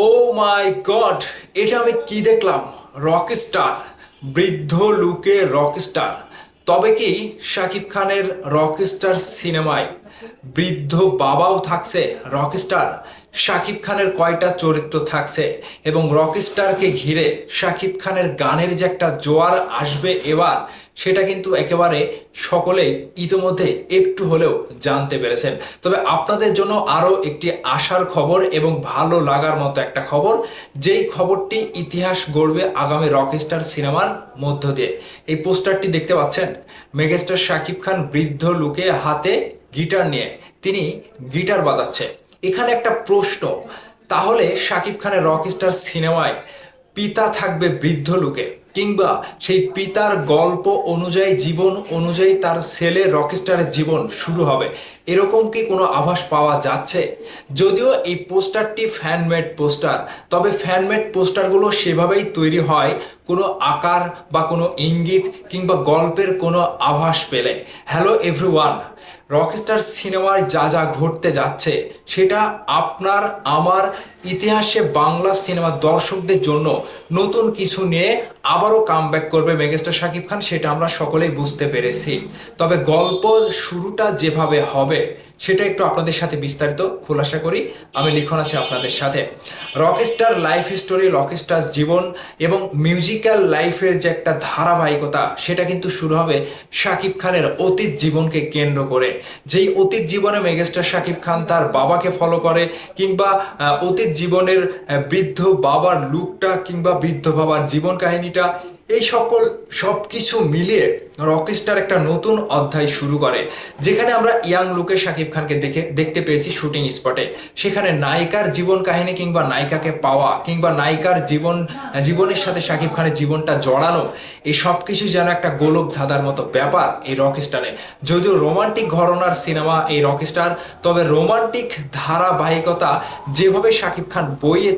ও মাই god, এটা আমি কি দেখলাম! রকস্টার, বৃদ্ধ লুকে রকস্টার। তবে কি শাকিব খানের রকস্টার সিনেমায় বৃদ্ধ বাবাও থাকছে রকস্টার? শাকিব খানের কয়টা চরিত্র থাকছে এবং রকস্টারকে ঘিরে শাকিব খানের গানের যে একটা জোয়ার আসবে এবার, সেটা কিন্তু একেবারে সকলেই ইতিমধ্যে একটু হলেও জানতে পেরেছেন। তবে আপনাদের জন্য আরও একটি আশার খবর এবং ভালো লাগার মতো একটা খবর, যেই খবরটি ইতিহাস গড়বে আগামী রকস্টার সিনেমার মধ্য দিয়ে। এই পোস্টারটি দেখতে পাচ্ছেন, মেগাস্টার শাকিব খান বৃদ্ধ লুকে হাতে গিটার নিয়ে তিনি গিটার বাজাচ্ছে। এখানে একটা প্রশ্ন, তাহলে শাকিব খানের রকস্টার সিনেমায় পিতা থাকবে বৃদ্ধ লোকে, কিংবা সেই পিতার গল্প অনুযায়ী জীবন অনুযায়ী তার ছেলে রকস্টারের জীবন শুরু হবে, এরকম কি কোনো আভাস পাওয়া যাচ্ছে? যদিও এই পোস্টারটি ফ্যানমেড পোস্টার, তবে ফ্যানমেড পোস্টারগুলো সেভাবেই তৈরি হয় কোনো আকার বা কোনো ইঙ্গিত কিংবা গল্পের কোনো আভাস পেলে। হ্যালো এভরিওয়ান, রকস্টার সিনেমায় যা যা ঘটতে যাচ্ছে সেটা আপনার আমার ইতিহাসে বাংলা সিনেমা দর্শকদের জন্য নতুন কিছু নিয়ে আবারও কামব্যাক করবে মেগাস্টার শাকিব খান, সেটা আমরা সকলেই বুঝতে পেরেছি। তবে গল্প শুরুটা যেভাবে হবে সেটা একটু আপনাদের সাথে বিস্তারিত খোলাসা করি। আমি লিখন আছি আপনাদের সাথে। রকস্টার লাইফ স্টোরি, রকস্টার জীবন এবং মিউজিক্যাল লাইফের যে একটা ধারাবাহিকতা, সেটা কিন্তু শুরু হবে শাকিব খানের অতীত জীবনকে কেন্দ্র করে। যেই অতীত জীবনে মেগাস্টার শাকিব খান তার বাবাকে ফলো করে, কিংবা অতীত জীবনের বৃদ্ধ বাবার লুকটা কিংবা বৃদ্ধ বাবার জীবন কাহিনীটা, এই সকল সবকিছু মিলিয়ে রকস্টার একটা নতুন অধ্যায় শুরু করে। যেখানে আমরা ইয়াং লুকে শাকিব খানকে দেখতে পেয়েছি শুটিং স্পটে, সেখানে নায়িকার জীবন কাহিনী কিংবা নায়িকাকে পাওয়া কিংবা নায়িকার জীবনের সাথে শাকিব খানের জীবনটা জড়ানো, এই সব কিছু যেন একটা গোলক ধাঁধার মতো ব্যাপার এই রকস্টারে। যদিও রোমান্টিক ঘরানার সিনেমা এই রকস্টার, তবে রোমান্টিক ধারাবাহিকতা যেভাবে শাকিব খান বইয়ে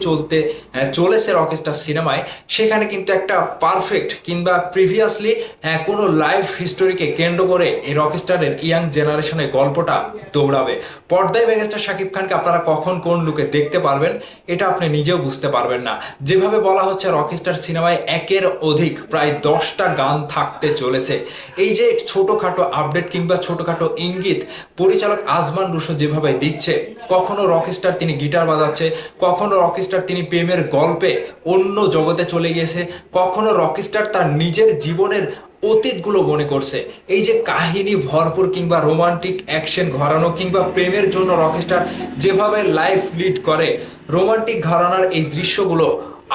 চলেছে রকস্টার সিনেমায়, সেখানে কিন্তু একটা পারফেক্ট কিংবা প্রিভিয়াসলি কোনো লাইফ হিস্টোরিকে কেন্দ্র করে এই রকস্টারের ইয়াং জেনারেশনের গল্পটা দৌড়াবে। পর্দায় মেগাস্টার শাকিব খানকে আপনারা কখন কোন লুকে দেখতে পারবেন এটা আপনি নিজেও বুঝতে পারবেন না। যেভাবে বলা হচ্ছে রকস্টার সিনেমায় একের অধিক প্রায় 10টা গান থাকতে চলেছে। এই যে ছোটোখাটো আপডেট কিংবা ছোটোখাটো ইঙ্গিত পরিচালক আজমান রুশো যেভাবে দিচ্ছে, কখনো রকস্টার তিনি গিটার বাজাচ্ছে, কখনো রকস্টার তিনি প্রেমের গল্পে অন্য জগতে চলে গিয়েছে, কখনো রকস্টার তার নিজের জীবনের অতীতগুলো মনে করছে। এই যে কাহিনী ভরপুর কিংবা রোমান্টিক অ্যাকশন ঘরানো কিংবা প্রেমের জন্য রকস্টার যেভাবে লাইফ লিড করে, রোমান্টিক ঘরানার এই দৃশ্যগুলো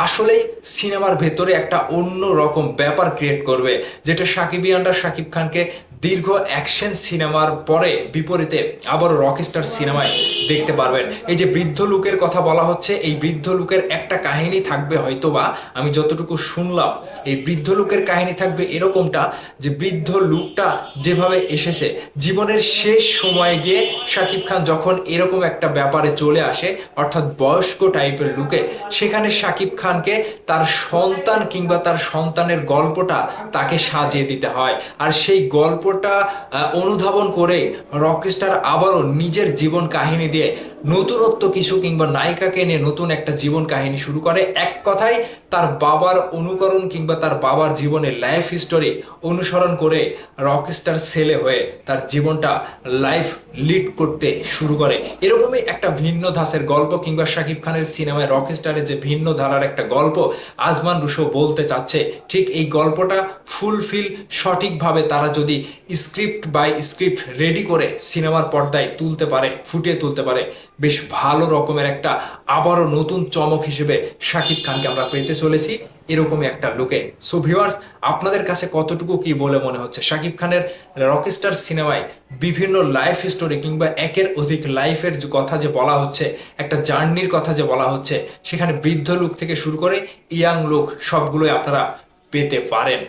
আসলেই সিনেমার ভেতরে একটা অন্য রকম ব্যাপার ক্রিয়েট করবে, যেটা সাকিবিয়ানরা শাকিব খানকে দীর্ঘ অ্যাকশন সিনেমার পরে বিপরীতে আবার রকস্টার সিনেমায় দেখতে পারবেন। এই যে বৃদ্ধ লুকের কথা বলা হচ্ছে, এই বৃদ্ধ লুকের একটা কাহিনী থাকবে হয়তোবা, আমি যতটুকু শুনলাম এই বৃদ্ধ লুকের কাহিনী থাকবে এরকমটা, যে বৃদ্ধ লুকটা যেভাবে এসেছে জীবনের শেষ সময়ে গিয়ে শাকিব খান যখন এরকম একটা ব্যাপারে চলে আসে, অর্থাৎ বয়স্ক টাইপের লুকে, সেখানে শাকিব খানকে তার সন্তান কিংবা তার সন্তানের গল্পটা তাকে সাজিয়ে দিতে হয়। আর সেই গল্পটা অনুধাবন করে রকস্টার আবারও নিজের জীবন কাহিনী দিয়ে নতুনত্ব কিছু কিংবা নায়িকাকে নিয়ে নতুন একটা জীবন কাহিনী শুরু করে। এক কথায় তার বাবার অনুকরণ কিংবা তার বাবার জীবনের লাইফ হিস্টোরি অনুসরণ করে রকস্টার ছেলে হয়ে তার জীবনটা লাইফ লিড করতে শুরু করে। এরকমই একটা ভিন্ন ধাঁচের গল্প কিংবা শাকিব খানের সিনেমায় রকস্টারের যে ভিন্ন ধারার একটা গল্প আজমান রুশো বলতে চাচ্ছে, ঠিক এই গল্পটা ফুলফিল সঠিকভাবে তারা যদি স্ক্রিপ্ট বাই স্ক্রিপ্ট রেডি করে সিনেমার পর্দায় তুলতে পারে, ফুটিয়ে তুলতে পারে, বেশ ভালো রকমের একটা আবারও নতুন চমক হিসেবে শাকিব খানকে আমরা পেতে চলেছি এরকমই একটা লুকে। সো ভিউয়ার্স, আপনাদের কাছে কতটুকু কি বলে মনে হচ্ছে শাকিব খানের রকস্টার সিনেমায় বিভিন্ন লাইফ স্টোরি কিংবা একের অধিক লাইফের কথা যে বলা হচ্ছে, একটা জার্নির কথা যে বলা হচ্ছে, সেখানে বৃদ্ধ লুক থেকে শুরু করে ইয়াং লুক সবগুলোই আপনারা পেতে পারেন?